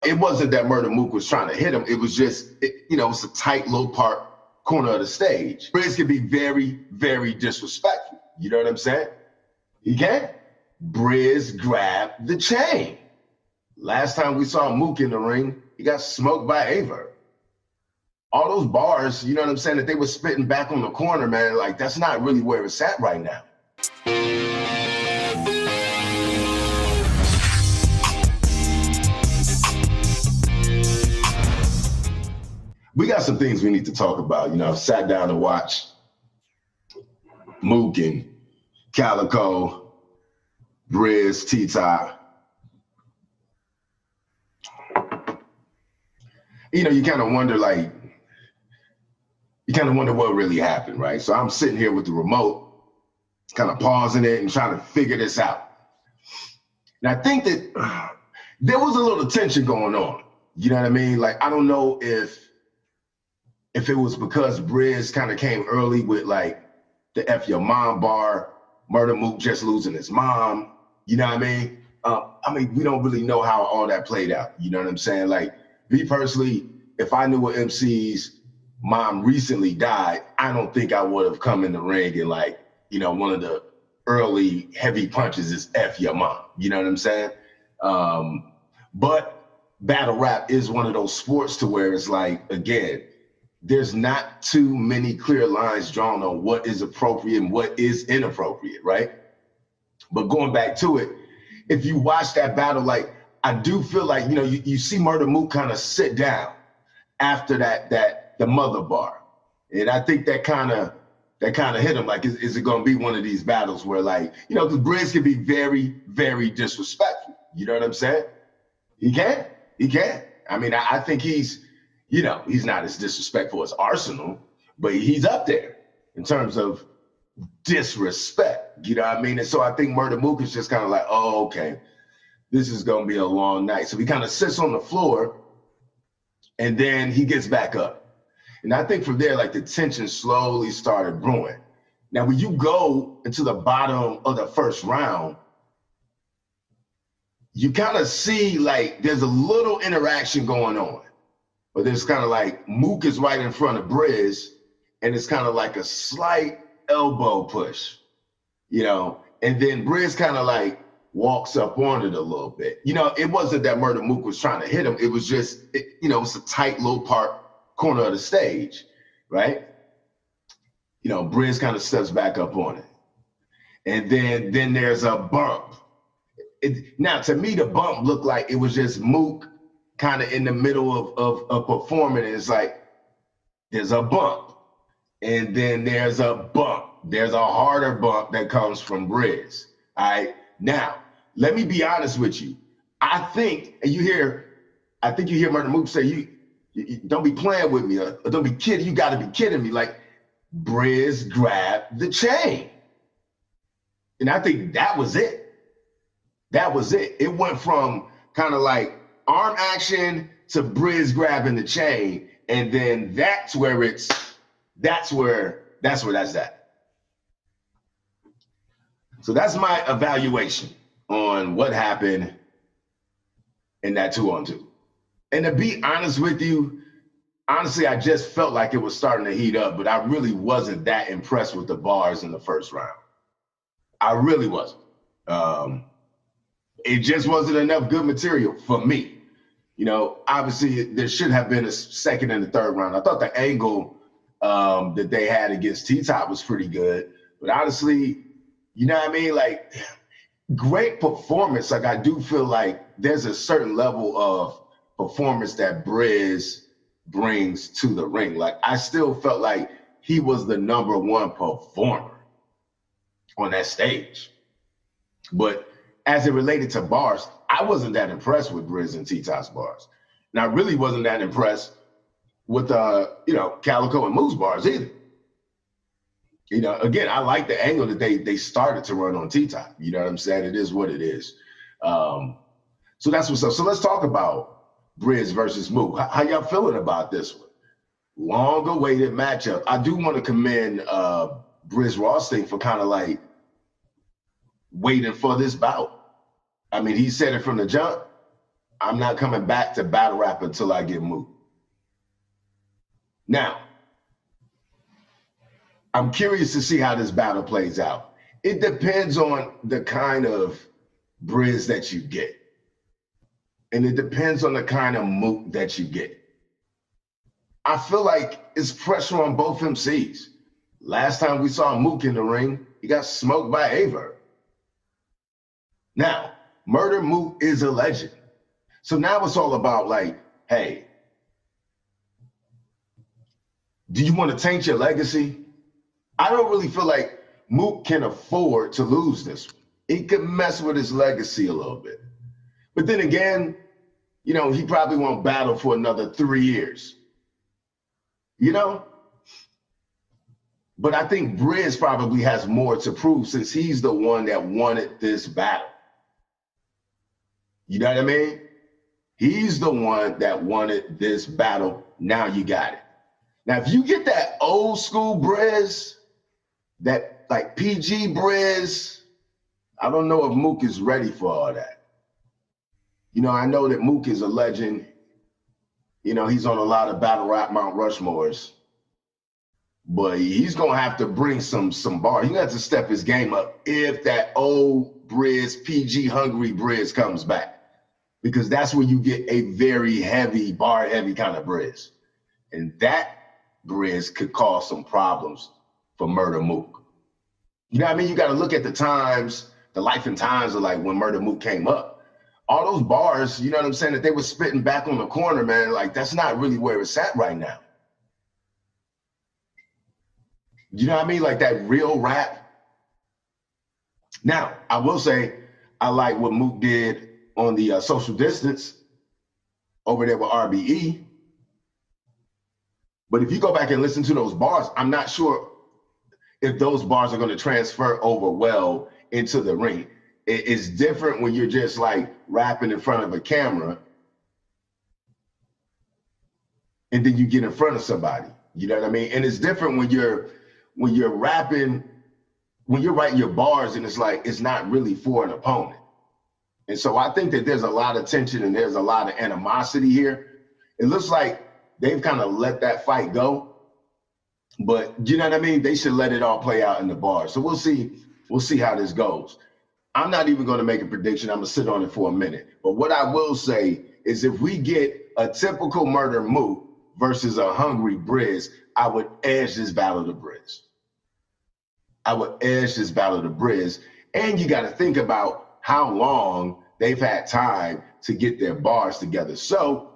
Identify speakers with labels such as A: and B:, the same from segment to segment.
A: it wasn't that Murda Mook was trying to hit him. It was just, it's a tight little corner of the stage. Brizz can be very, very disrespectful. You know what I'm saying? He can. Brizz grabbed the chain. Last time we saw Mook in the ring, he got smoked by Aver. All those bars, you know what I'm saying, that they were spitting back on the corner, man, like that's not really where it's at right now. We got some things we need to talk about. I've sat down and watched Mook and Calico, Brizz, T-Top. You kind of wonder, what really happened, right? So I'm sitting here with the remote, kind of pausing it and trying to figure this out. And I think that there was a little tension going on. You know what I mean? Like, I don't know if it was because Brizz kind of came early with like the F your mom bar, Murda Mook just losing his mom. You know what I mean? We don't really know how all that played out. You know what I'm saying? Like, me personally, if I knew an MC's mom recently died, I don't think I would have come in the ring and one of the early heavy punches is F your mom. You know what I'm saying? But battle rap is one of those sports to where it's like, again, there's not too many clear lines drawn on what is appropriate and what is inappropriate, right? But going back to it, if you watch that battle, I do feel like, you see Murda Mook kind of sit down after the mother bar. And I think that kind of hit him. Like, is it going to be one of these battles where because Brizz can be very, very disrespectful. You know what I'm saying? He can. I mean, I think he's not as disrespectful as Arsenal, but he's up there in terms of disrespect. You know what I mean? And so I think Murda Mook is just kind of like, oh, okay, this is going to be a long night. So he kind of sits on the floor and then he gets back up. And I think from there, the tension slowly started brewing. Now, when you go into the bottom of the first round, you kind of see there's a little interaction going on. But there's kind of Mook is right in front of Brizz, and it's kind of like a slight elbow push, and then Brizz kind of walks up on it a little bit. It wasn't that Murda Mook was trying to hit him. It was just, it's a tight little corner of the stage, right? Brizz kind of steps back up on it. And then there's a bump. Now, to me, the bump looked like it was just Mook kind of in the middle of performing. And it's there's a bump. And then there's a bump. There's a harder bump that comes from Brizz. All right. Now, let me be honest with you. I think you hear Murda Mook say, you don't be playing with me, or don't be kidding. You got to be kidding me. Brizz grabbed the chain. And I think that was it. That was it. It went from kind of arm action to Brizz grabbing the chain. And then that's where that's at. So that's my evaluation on what happened in that 2-on-2. And to be honest with you, honestly, I just felt like it was starting to heat up, but I really wasn't that impressed with the bars in the first round. I really wasn't. It just wasn't enough good material for me. Obviously there should have been a second and a third round. I thought the angle that they had against T-Top was pretty good, but honestly, you know what I mean? Great performance. I do feel like there's a certain level of performance that Brizz brings to the ring. I still felt like he was the #1 performer on that stage. But as it related to bars, I wasn't that impressed with Brizz and T-Top's bars. And I really wasn't that impressed with, Calico and Mook's bars either. Again, I like the angle that they started to run on T-Top. You know what I'm saying? It is what it is. So that's what's up. So let's talk about Brizz versus Mook. How y'all feeling about this one? Long-awaited matchup. I do want to commend Brizz Rawsteen for kind of waiting for this bout. I mean, he said it from the jump. I'm not coming back to battle rap until I get Mook. Now, I'm curious to see how this battle plays out. It depends on the kind of Brizz that you get. And it depends on the kind of Mook that you get. I feel like it's pressure on both MCs. Last time we saw Mook in the ring, he got smoked by Aver. Now, Murda Mook is a legend. So now it's all about like, hey, do you want to taint your legacy? I don't really feel like Mook can afford to lose this one. He could mess with his legacy a little bit. But then again, you know, he probably won't battle for another 3 years. You know? But I think Brizz probably has more to prove since he's the one that wanted this battle. You know what I mean? He's the one that wanted this battle. Now you got it. Now, if you get that old school Brizz, that like PG Brizz, I don't know if Mook is ready for all that. You know, I know that Mook is a legend. You know, he's on a lot of battle rap Mount Rushmores. But he's going to have to bring some bars. He's going to have to step his game up if that old Brizz, PG hungry Brizz comes back. Because that's where you get a very heavy, bar heavy kind of Brizz. And that Brizz could cause some problems for Murda Mook. You know what I mean? You got to look at the times, the life and times of like when Murda Mook came up. All those bars, you know what I'm saying, that they were spitting back on the corner, man, like that's not really where it's at right now. You know what I mean? Like that real rap. Now, I will say, I like what Mook did on the social distance over there with RBE. But if you go back and listen to those bars, I'm not sure if those bars are going to transfer over well into the ring. It's different when you're just like rapping in front of a camera and then you get in front of somebody. You know what I mean? And it's different when you're rapping, when you're writing your bars and it's like, it's not really for an opponent. And so I think that there's a lot of tension and there's a lot of animosity here. It looks like they've kind of let that fight go, but you know what I mean? They should let it all play out in the bars. So we'll see how this goes. I'm not even going to make a prediction. I'm going to sit on it for a minute. But what I will say is if we get a typical Murda Mook versus a hungry Brizz, I would edge this battle to Brizz. I would edge this battle to Brizz. And you got to think about how long they've had time to get their bars together. So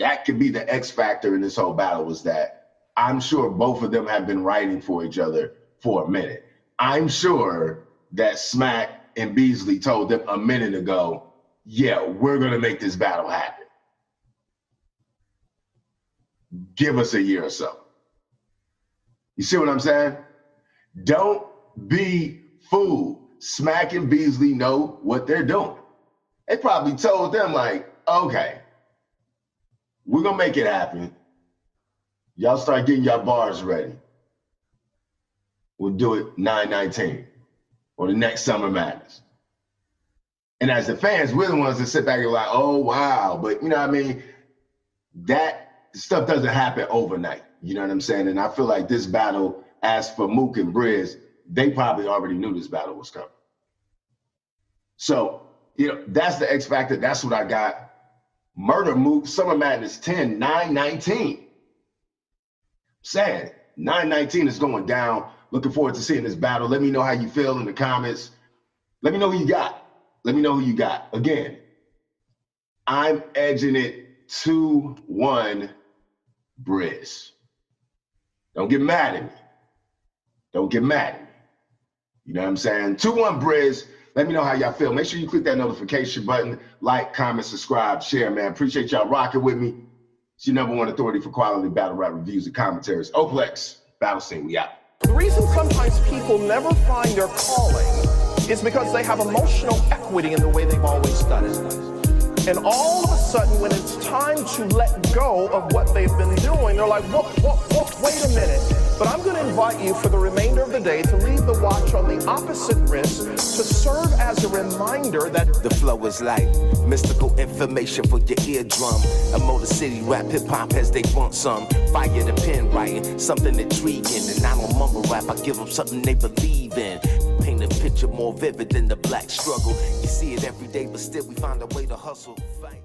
A: that could be the X factor in this whole battle, was that I'm sure both of them have been writing for each other for a minute. I'm sure that Smack and Beasley told them a minute ago, yeah, we're going to make this battle happen. Give us a year or so. You see what I'm saying? Don't be fooled. Smack and Beasley know what they're doing. They probably told them like, okay, we're going to make it happen. Y'all start getting your bars ready. We'll do it 9/19 or the next Summer Madness. And as the fans, we're the ones that sit back and like, oh, wow. But you know what I mean? That stuff doesn't happen overnight. You know what I'm saying? And I feel like this battle, as for Mook and Brizz, they probably already knew this battle was coming. So, you know, that's the X factor. That's what I got. Murda Mook, Summer Madness 10, 9/19. Saying 9/19 is going down. Looking forward to seeing this battle. Let me know how you feel in the comments. Let me know who you got. Let me know who you got. Again, I'm edging it 2-1 Brizz. Don't get mad at me. Don't get mad at me. You know what I'm saying? 2-1 Brizz. Let me know how y'all feel. Make sure you click that notification button. Like, comment, subscribe, share, man. Appreciate y'all rocking with me. It's your #1 authority for quality battle rap reviews and commentaries. Oplex, Battlescene, we out.
B: The reason sometimes people never find their calling is because they have emotional equity in the way they've always done it. And all of a sudden, when it's time to let go of what they've been doing, they're like, wait a minute. But I'm going to invite you for the remainder of the day to leave the watch on the opposite wrist to serve as a reminder that
C: the flow is like mystical information for your eardrum. A Motor City rap hip-hop as they want some. Fire the pen writing, something intriguing. And I don't mumble rap, I give them something they believe in. Paint a picture more vivid than the black struggle. You see it every day, but still we find a way to hustle. Fight.